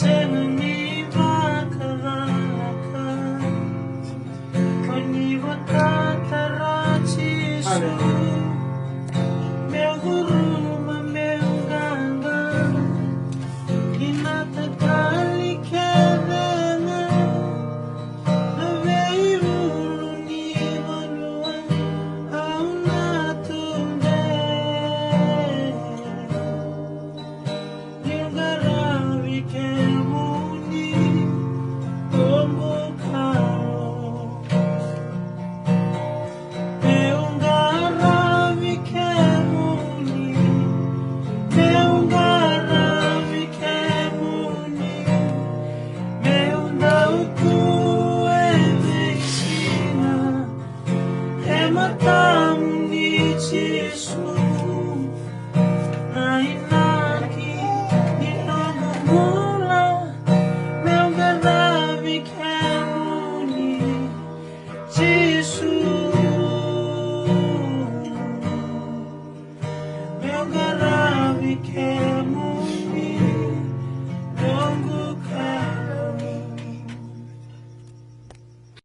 Senni makalaka Paniwatarachisu Meu guruma meu ganga Kinatadali kedana Aveimulu ni manua Aunatunde Nilgarawi kemuni Tombukaro Meungarawi kemuni Meungarawi kemuni Meundauku evexina Hematamu ni Jesu Nainaki inomumula Meungarawi kemuni Jesu Meungarawi kemuni